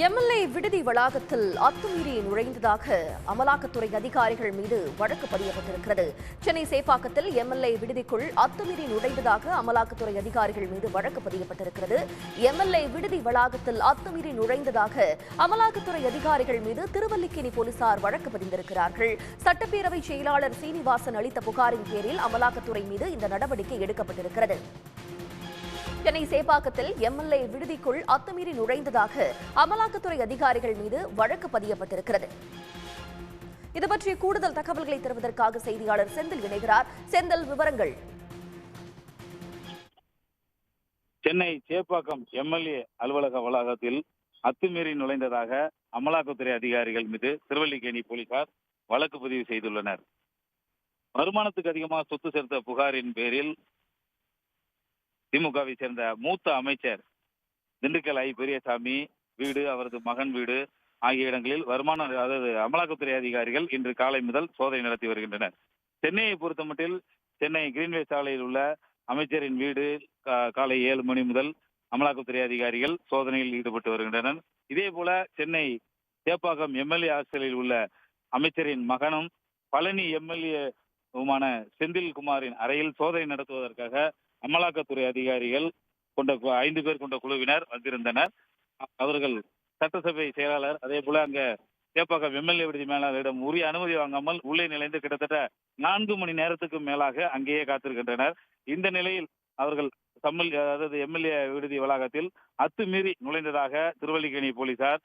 MLA விடுதி வளாகத்தில் அத்துமீறி நுழைந்ததாக அமலாக்கத்துறை அதிகாரிகள் மீது வழக்கு பதியப்பட்டிருக்கிறது. சென்னை சேப்பாக்கத்தில் எம்எல்ஏ விடுதிக்குள் அத்துமீறி நுழைந்ததாக அமலாக்கத்துறை அதிகாரிகள் மீது வழக்கு பதியப்பட்டிருக்கிறது. எம்எல்ஏ விடுதி வளாகத்தில் அத்துமீறி நுழைந்ததாக அமலாக்கத்துறை அதிகாரிகள் மீது திருவல்லிக்கேணி போலீசார் வழக்கு பதிந்திருக்கிறார்கள். சட்டப்பேரவை செயலாளர் சீனிவாசன் அளித்த புகாரின் பேரில் அமலாக்கத்துறை மீது இந்த நடவடிக்கை எடுக்கப்பட்டிருக்கிறது. சென்னை சேப்பாக்கத்தில் எம்எல்ஏ விடுதிக்குள் அத்துமீறி நுழைந்ததாக அமலாக்கத்துறை அதிகாரிகள் மீது வழக்கு பதியப்பட்டிருக்கிறது. இது பற்றிய கூடுதல் தகவல்களை தருவதற்காக செய்தியாளர் செந்தில் இணைகிறார். செந்தில், விவரங்கள். சென்னை சேப்பாக்கம் எம்எல்ஏ அலுவலக வளாகத்தில் அத்துமீறி நுழைந்ததாக அமலாக்கத்துறை அதிகாரிகள் மீது திருவல்லிக்கேணி போலீசார் வழக்கு பதிவு செய்துள்ளனர். வருமானத்துக்கு அதிகமாக சொத்து சேர்த்த புகாரின் பேரில் திமுகவை சேர்ந்த மூத்த அமைச்சர் திண்டுக்கல் ஐ பெரியசாமி வீடு, அவரது மகன் வீடு ஆகிய இடங்களில் அமலாக்கத்துறை அதிகாரிகள் இன்று காலை முதல் சோதனை நடத்தி வருகின்றனர். சென்னையை பொறுத்தமட்டில் சென்னை கிரீன்வே சாலையில் உள்ள அமைச்சரின் வீடு காலை 7 மணி முதல் அமலாக்கத்துறை அதிகாரிகள் சோதனையில் ஈடுபட்டு வருகின்றனர். இதே போல சென்னை சேப்பாக்கம் எம்எல்ஏ ஹாஸ்டலில் உள்ள அமைச்சரின் மகனும் பழனி எம்எல்ஏவுமான செந்தில்குமாரின் அறையில் சோதனை நடத்துவதற்காக அமலாக்கத்துறை அதிகாரிகள் கொண்ட 5 பேர் கொண்ட குழுவினர் வந்திருந்தனர். அவர்கள் சட்டசபை செயலாளர், அதே போல அங்க சேப்பாக்கம் எம்எல்ஏ விடுதி மேலாளரிடம் உரிய அனுமதி வாங்காமல் உள்ளே நுழைந்து கிட்டத்தட்ட 4 மணி நேரத்துக்கு மேலாக அங்கேயே காத்திருக்கின்றனர். இந்த நிலையில் அவர்கள் எம்எல்ஏ விடுதி வளாகத்தில் அத்துமீறி நுழைந்ததாக திருவல்லிக்கேணி போலீசார்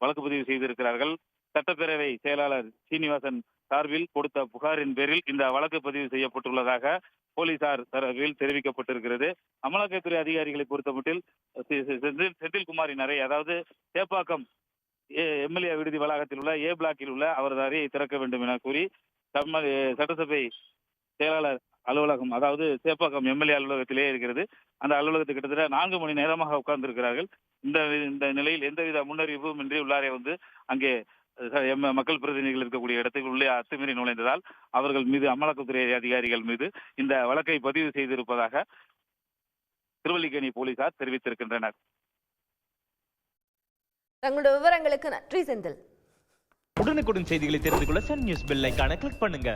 வழக்கு பதிவு செய்திருக்கிறார்கள். சட்டப்பேரவை செயலாளர் சீனிவாசன் சார்பில் கொடுத்த புகாரின் பேரில் இந்த வழக்கு பதிவு செய்யப்பட்டுள்ளதாக போலீசார் தரப்பில் தெரிவிக்கப்பட்டிருக்கிறது. அமலாக்கத்துறை அதிகாரிகளை பொறுத்தமட்டில் செந்தில்குமாரின் அறை, அதாவது சேப்பாக்கம் எம்எல்ஏ விடுதி வளாகத்தில் உள்ள ஏ பிளாக்கில் உள்ள அவரது அறையை திறக்க வேண்டும் என கூறி சட்டசபை செயலாளர் அலுவலகம், அதாவது சேப்பாக்கம் எம்எல்ஏ அலுவலகத்திலே இருக்கிறது. அந்த அலுவலகத்துக்கு கிட்டத்தட்ட 4 மணி நேரமாக உட்கார்ந்திருக்கிறார்கள். இந்த நிலையில் எந்தவித முன்னறிவிப்பும் இன்றி உள்ளாரே வந்து அங்கே மக்கள் பிரதிநிதிகள் இருக்கக்கூடிய இடத்துக்கு உள்ளே அத்துமீறி நுழைந்ததால் அவர்கள் மீது, அமலாக்கத்துறை அதிகாரிகள் மீது இந்த வழக்கை பதிவு செய்திருப்பதாக திருவல்லிக்கேணி போலீசார் தெரிவித்திருக்கின்றனர். தங்களுடைய விவரங்களுக்கு நன்றி செந்தில். உடனுக்குடன் செய்திகளை தெரிந்து கொள்ள சன் நியூஸ் பெல் ஐகானை கிளிக் பண்ணுங்க.